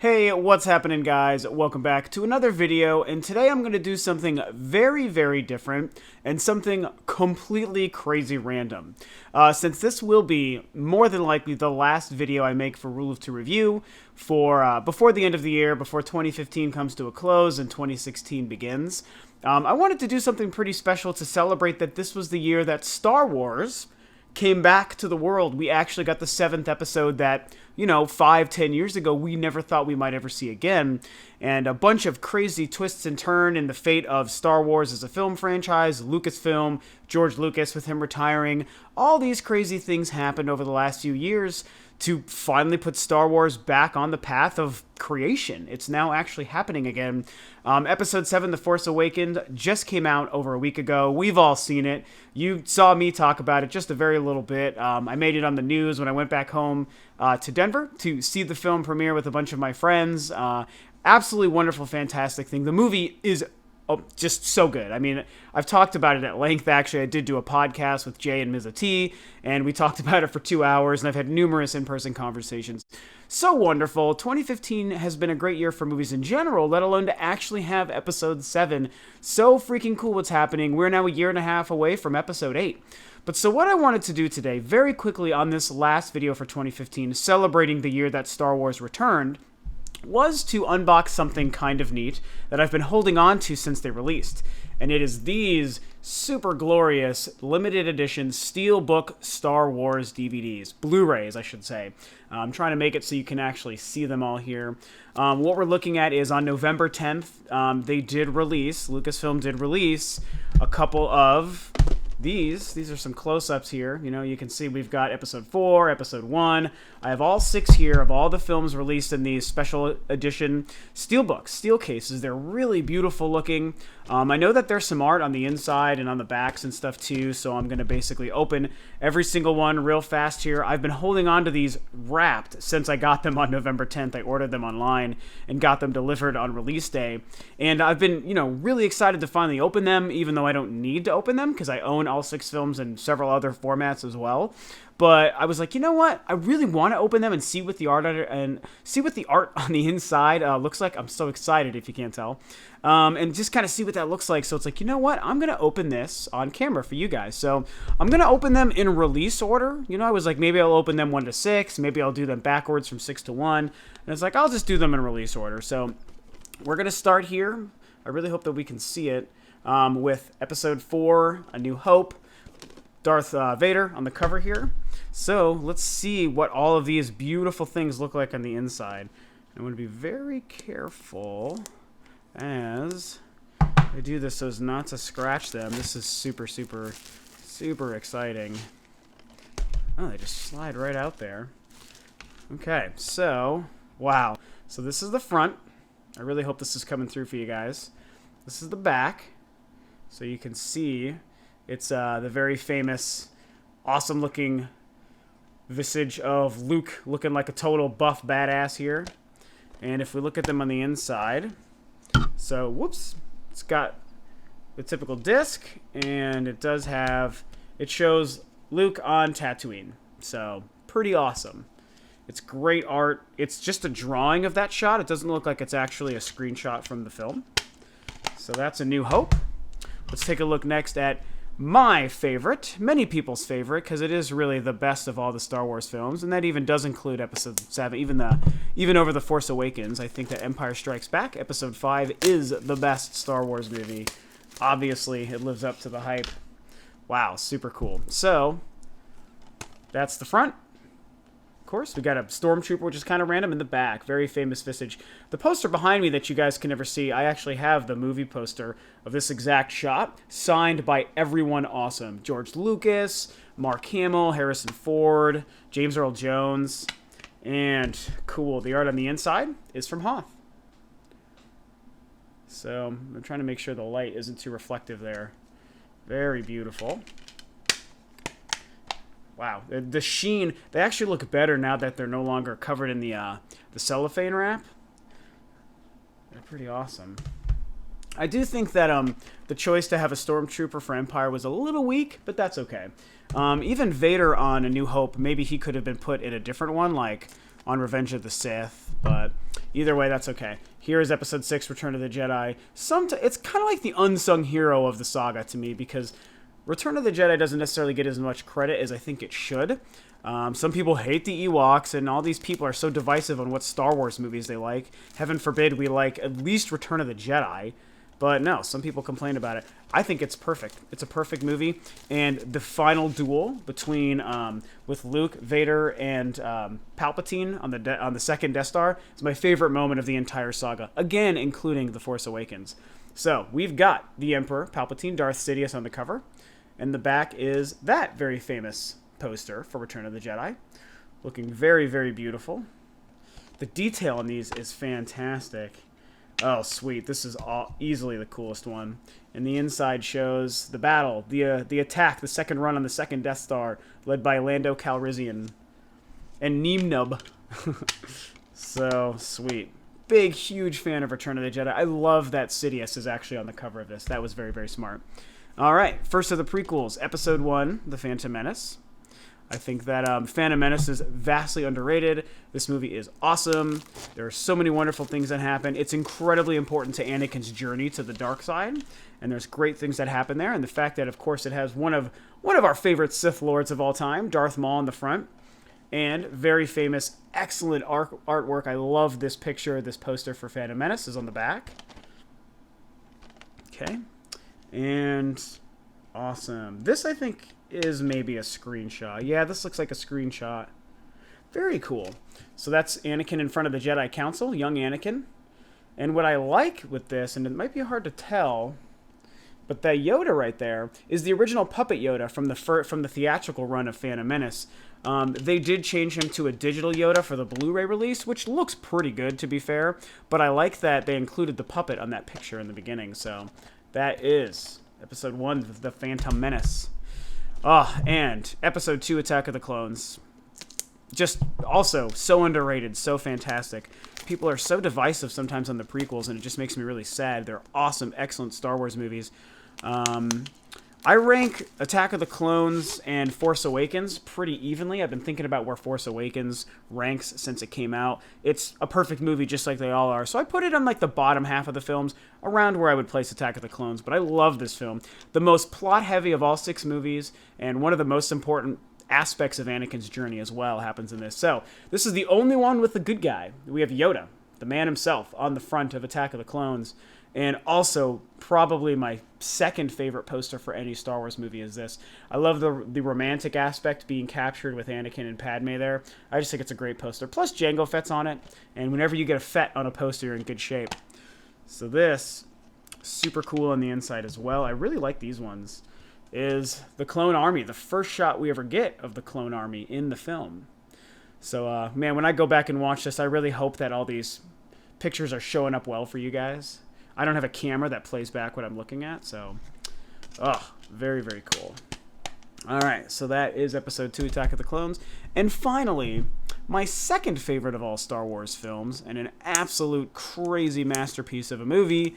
Hey, what's happening, guys? Welcome back to another video, and today I'm going to do something very different and something completely crazy random. Since this will be more than likely the last video I make for Rule of Two Review for before the end of the year, before 2015 comes to a close and 2016 begins, I wanted to do something pretty special to celebrate that this was the year that Star Wars came back to the world. We actually got the 7th episode that, 5-10 years ago, we never thought we might ever see again. And a bunch of crazy twists and turns in the fate of Star Wars as a film franchise, Lucasfilm, George Lucas with him retiring. All these crazy things happened over the last few years to finally put Star Wars back on the path of creation. It's now actually happening again. Episode 7, The Force Awakens, just came out over a week ago. We've all seen it. You saw me talk about it just a very little bit. I made it on the news when I went back home to Denver to see the film premiere with a bunch of my friends. Absolutely wonderful, fantastic thing. The movie is just so good. I mean, I've talked about it at length, actually. I did do a podcast with Jay and Ms. T, and we talked about it for 2 hours, and I've had numerous in-person conversations. So wonderful. 2015 has been a great year for movies in general, let alone to actually have Episode 7. So freaking cool what's happening. We're now a year and a half away from Episode 8. But so what I wanted to do today, very quickly on this last video for 2015, celebrating the year that Star Wars returned, was to unbox something kind of neat that I've been holding on to since they released. And it is these super glorious limited edition Steelbook Star Wars DVDs. Blu-rays, I should say. I'm trying to make it so you can actually see them all here. What we're looking at is on November 10th, they did release, Lucasfilm did release a couple of these are some close-ups here. You can see we've got Episode 4, Episode 1. I have all 6 here of all the films released in these special edition Steelbooks, steel cases. They're really beautiful looking. I know that there's some art on the inside and on the backs and stuff too, so I'm going to basically open every single one real fast here. I've been holding on to these wrapped since I got them on November 10th. I ordered them online and got them delivered on release day. And I've been, really excited to finally open them, even though I don't need to open them because I own all 6 films in several other formats as well. But I was like, you know what? I really want to open them and see what the art on the inside looks like. I'm so excited if you can't tell. And just kind of see what that looks like. So it's like, you know what? I'm going to open this on camera for you guys. So I'm going to open them in release order. I was like, maybe I'll open them 1 to 6. Maybe I'll do them backwards from 6 to 1. And it's like, I'll just do them in release order. So we're going to start here. I really hope that we can see it with Episode 4, A New Hope. Darth Vader on the cover here. So let's see what all of these beautiful things look like on the inside. I'm going to be very careful as I do this so as not to scratch them. This is super exciting. Oh, they just slide right out there. Okay, so, wow. So this is the front. I really hope this is coming through for you guys. This is the back. So you can see it's the very famous, awesome-looking visage of Luke looking like a total buff badass here. And if we look at them on the inside, so, whoops, it's got the typical disc, and it shows Luke on Tatooine. So, pretty awesome. It's great art. It's just a drawing of that shot. It doesn't look like it's actually a screenshot from the film. So that's A New Hope. Let's take a look next at my favorite, many people's favorite, because it is really the best of all the Star Wars films, and that even does include Episode 7, even over The Force Awakens. I think that Empire Strikes Back, Episode 5, is the best Star Wars movie. Obviously, it lives up to the hype. Wow, super cool. So, that's the front. Of course, we got a stormtrooper, which is kind of random, in the back. Very famous visage. The poster behind me that you guys can never see, I actually have the movie poster of this exact shot, signed by everyone awesome. George Lucas, Mark Hamill, Harrison Ford, James Earl Jones, and cool. The art on the inside is from Hoth. So I'm trying to make sure the light isn't too reflective there. Very beautiful. Wow, the sheen, they actually look better now that they're no longer covered in the cellophane wrap. They're pretty awesome. I do think that the choice to have a stormtrooper for Empire was a little weak, but that's okay. Even Vader on A New Hope, maybe he could have been put in a different one, like on Revenge of the Sith, but Either way, that's okay. Here is Episode 6, Return of the Jedi. It's kind of like the unsung hero of the saga to me, because Return of the Jedi doesn't necessarily get as much credit as I think it should. Some people hate the Ewoks, and all these people are so divisive on what Star Wars movies they like. Heaven forbid we like at least Return of the Jedi. But no, some people complain about it. I think it's perfect. It's a perfect movie, and the final duel between with Luke, Vader, and Palpatine on the second Death Star is my favorite moment of the entire saga. Again, including The Force Awakens. So we've got the Emperor Palpatine, Darth Sidious on the cover, and the back is that very famous poster for Return of the Jedi, looking very, very beautiful. The detail on these is fantastic. Oh, sweet. This is easily the coolest one. And the inside shows the battle, the attack, the second run on the second Death Star, led by Lando Calrissian and Nub. So, sweet. Big, huge fan of Return of the Jedi. I love that Sidious is actually on the cover of this. That was very, very smart. All right, first of the prequels. Episode 1, The Phantom Menace. I think that Phantom Menace is vastly underrated. This movie is awesome. There are so many wonderful things that happen. It's incredibly important to Anakin's journey to the dark side, and there's great things that happen there. And the fact that, of course, it has one of our favorite Sith Lords of all time, Darth Maul, in the front, and very famous, excellent artwork. I love this picture. This poster for Phantom Menace is on the back. Okay, and awesome. This, I think, is maybe a screenshot. Yeah, this looks like a screenshot. Very cool. So that's Anakin in front of the Jedi Council, young Anakin. And what I like with this, and it might be hard to tell, but that Yoda right there is the original puppet Yoda from the theatrical run of Phantom Menace. They did change him to a digital Yoda for the Blu-ray release, which looks pretty good, to be fair. But I like that they included the puppet on that picture in the beginning. So that is Episode 1, The Phantom Menace. Oh, and Episode 2, Attack of the Clones. Just also so underrated, so fantastic. People are so divisive sometimes on the prequels, and it just makes me really sad. They're awesome, excellent Star Wars movies. I rank Attack of the Clones and Force Awakens pretty evenly. I've been thinking about where Force Awakens ranks since it came out. It's a perfect movie just like they all are. So I put it on like the bottom half of the films, around where I would place Attack of the Clones. But I love this film. The most plot-heavy of all 6 movies, and one of the most important aspects of Anakin's journey as well happens in this. So this is the only one with the good guy. We have Yoda, the man himself, on the front of Attack of the Clones. And also, probably my second favorite poster for any Star Wars movie is this. I love the romantic aspect being captured with Anakin and Padme there. I just think it's a great poster. Plus, Jango Fett's on it. And whenever you get a Fett on a poster, you're in good shape. So this, super cool on the inside as well. I really like these ones. Is the Clone Army. The first shot we ever get of the Clone Army in the film. So, man, when I go back and watch this, I really hope that all these pictures are showing up well for you guys. I don't have a camera that plays back what I'm looking at, so, very, very cool. All right, so that is Episode 2, Attack of the Clones. And finally, my second favorite of all Star Wars films, and an absolute crazy masterpiece of a movie,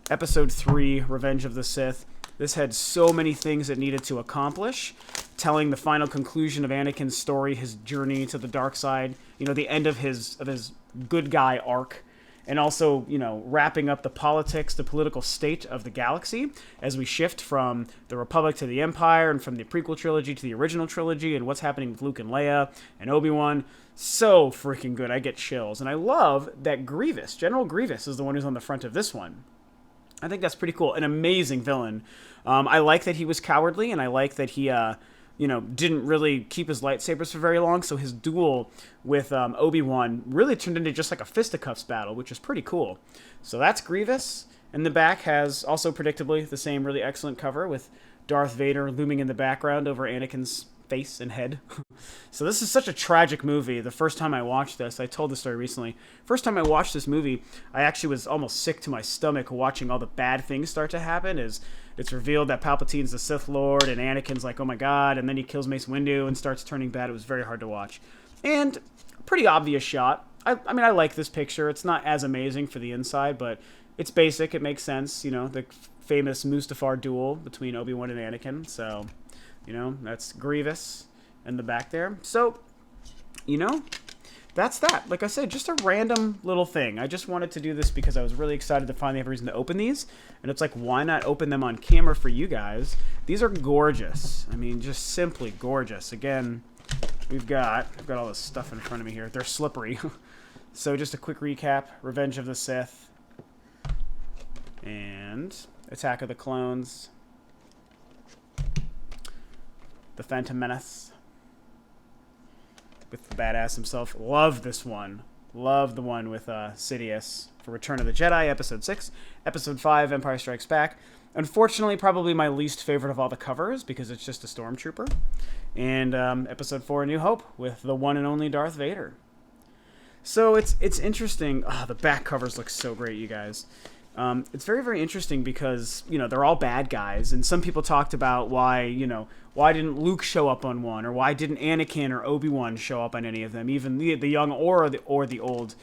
Episode 3, Revenge of the Sith. This had so many things it needed to accomplish, telling the final conclusion of Anakin's story, his journey to the dark side, the end of his good guy arc, and also, wrapping up the politics, the political state of the galaxy as we shift from the Republic to the Empire, and from the prequel trilogy to the original trilogy, and what's happening with Luke and Leia and Obi-Wan. So freaking good. I get chills. And I love that Grievous, General Grievous, is the one who's on the front of this one. I think that's pretty cool. An amazing villain. I like that he was cowardly, and I like that he didn't really keep his lightsabers for very long, so his duel with Obi-Wan really turned into just like a fisticuffs battle, which is pretty cool. So that's Grievous, and the back has also predictably the same really excellent cover with Darth Vader looming in the background over Anakin's face and head. So this is such a tragic movie. The first time I watched this, I told the story recently, first time I watched this movie, I actually was almost sick to my stomach watching all the bad things start to happen. As it's revealed that Palpatine's the Sith Lord, and Anakin's like, oh my god, and then he kills Mace Windu and starts turning bad. It was very hard to watch. And pretty obvious shot. I mean, I like this picture. It's not as amazing for the inside, but it's basic. It makes sense, the famous Mustafar duel between Obi-Wan and Anakin. So, that's Grievous in the back there. So, that's that. Like I said, just a random little thing. I just wanted to do this because I was really excited to finally have a reason to open these. And it's like, why not open them on camera for you guys? These are gorgeous. I mean, just simply gorgeous. Again, I've got all this stuff in front of me here. They're slippery. So just a quick recap. Revenge of the Sith. And Attack of the Clones. The Phantom Menace. With the badass himself. Love this one. Love the one with Sidious for Return of the Jedi, Episode 6. Episode 5, Empire Strikes Back. Unfortunately, probably my least favorite of all the covers because it's just a stormtrooper. And Episode 4, A New Hope, with the one and only Darth Vader. So it's interesting. Oh, the back covers look so great, you guys. It's very, very interesting because, you know, they're all bad guys. And some people talked about why, you know, why didn't Luke show up on one? Or why didn't Anakin or Obi-Wan show up on any of them? Even the young or the old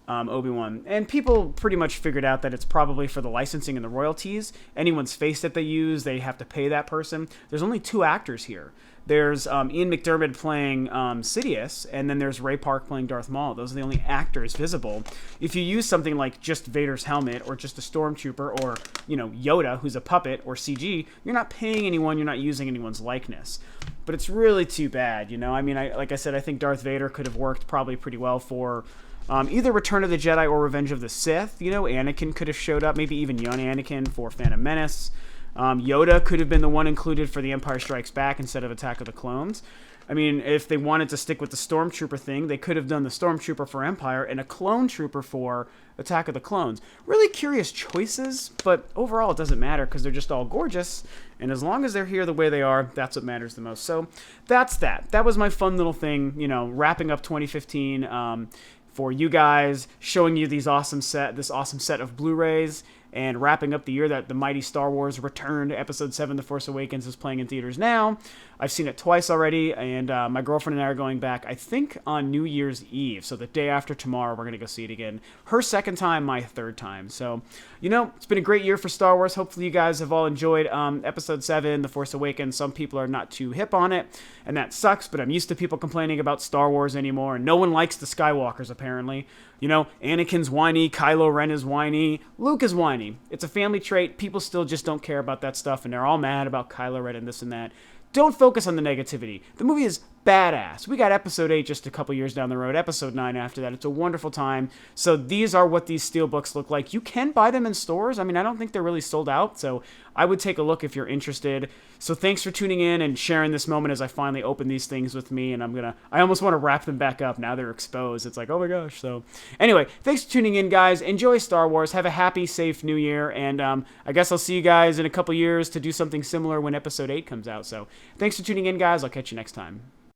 Obi-Wan. And people pretty much figured out that it's probably for the licensing and the royalties. Anyone's face that they use, they have to pay that person. There's only 2 actors here. There's Ian McDiarmid playing Sidious, and then there's Ray Park playing Darth Maul. Those are the only actors visible. If you use something like just Vader's helmet, or just a stormtrooper, or, you know, Yoda, who's a puppet, or CG, you're not paying anyone, you're not using anyone's likeness. But it's really too bad, you know? I mean, like I said, I think Darth Vader could have worked probably pretty well for either Return of the Jedi or Revenge of the Sith. You know, Anakin could have showed up, maybe even young Anakin for Phantom Menace. Yoda could have been the one included for The Empire Strikes Back instead of Attack of the Clones. I mean, if they wanted to stick with the Stormtrooper thing, they could have done the Stormtrooper for Empire and a Clone Trooper for Attack of the Clones. Really curious choices, but overall it doesn't matter because they're just all gorgeous. And as long as they're here the way they are, that's what matters the most. So that's that. That was my fun little thing, you know, wrapping up 2015 for you guys, showing you this awesome set of Blu-rays, and wrapping up the year that the mighty Star Wars returned. Episode 7, The Force Awakens, is playing in theaters now. I've seen it twice already, and my girlfriend and I are going back, I think, on New Year's Eve. So the day after tomorrow, we're going to go see it again. Her second time, my third time. So, you know, it's been a great year for Star Wars. Hopefully you guys have all enjoyed Episode 7, The Force Awakens. Some people are not too hip on it, and that sucks, but I'm used to people complaining about Star Wars anymore, and no one likes the Skywalkers, apparently. You know, Anakin's whiny, Kylo Ren is whiny, Luke is whiny. It's a family trait. People still just don't care about that stuff, and they're all mad about Kylo Ren and this and that. Don't focus on the negativity. The movie is badass. We got Episode 8 just a couple years down the road, Episode 9 after that. It's a wonderful time. So these are what these steelbooks look like. You can buy them in stores. I mean, I don't think they're really sold out, so I would take a look if you're interested. So thanks for tuning in and sharing this moment as I finally open these things with me, and I almost want to wrap them back up. Now they're exposed. It's like, oh my gosh. So anyway, thanks for tuning in, guys. Enjoy Star Wars. Have a happy, safe New Year, and I guess I'll see you guys in a couple years to do something similar when Episode 8 comes out. So thanks for tuning in, guys. I'll catch you next time.